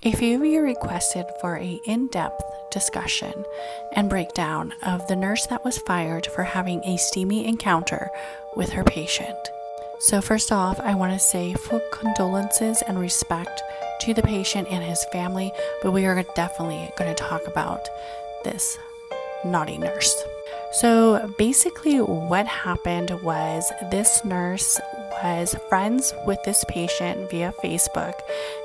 A few of you requested for an in-depth discussion and breakdown of the nurse that was fired for having a steamy encounter with her patient. So first off, I want to say full condolences and respect to the patient and his family, but we are definitely going to talk about this naughty nurse. So basically what happened was this nurse was friends with this patient via Facebook,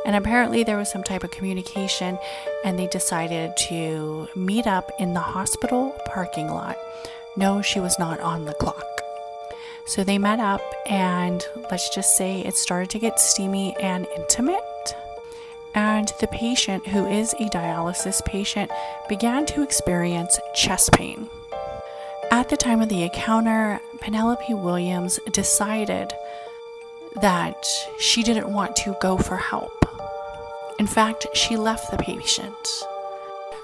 and apparently there was some type of communication, and they decided to meet up in the hospital parking lot. No, she was not on the clock. So they met up, and let's just say it started to get steamy and intimate. And the patient, who is a dialysis patient, began to experience chest pain. At the time of the encounter, Penelope Williams decided that she didn't want to go for help. In fact, she left the patient.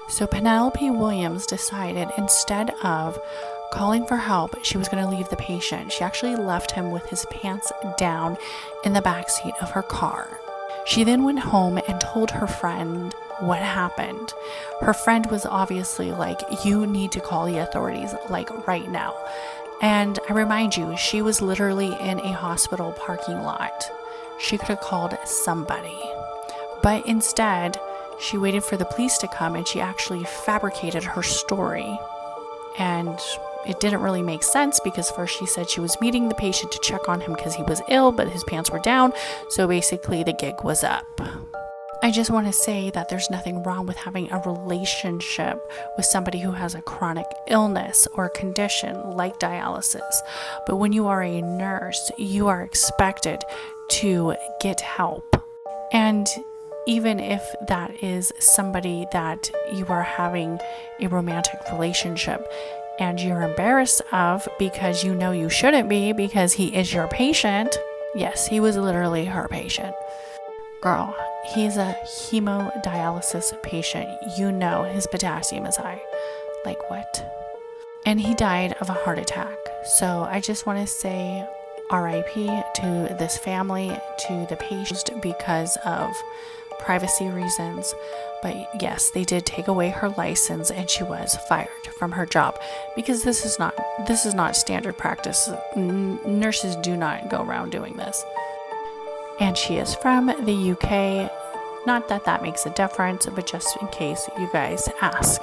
So Penelope Williams decided, instead of calling for help, she was going to leave the patient. She actually left him with his pants down in the backseat of her car. She then went home and told her friend what happened. Her friend was obviously like, you need to call the authorities, like right now. And I remind you, she was literally in a hospital parking lot. She could have called somebody. But instead, she waited for the police to come, and she actually fabricated her story. And it didn't really make sense, because first she said she was meeting the patient to check on him because he was ill, but his pants were down. So basically the gig was up. I just want to say that there's nothing wrong with having a relationship with somebody who has a chronic illness or condition like dialysis. But when you are a nurse, you are expected to get help. And even if that is somebody that you are having a romantic relationship and you're embarrassed of because you know you shouldn't be, because he is your patient. Yes, he was literally her patient. Girl, he's a hemodialysis patient. You know his potassium is high. Like what? And he died of a heart attack. So I just want to say RIP to this family, to the patient, because of privacy reasons. But yes, they did take away her license, and she was fired from her job, because this is not standard practice. Nurses do not go around doing this. And she is from the UK. Not that that makes a difference, but just in case you guys ask.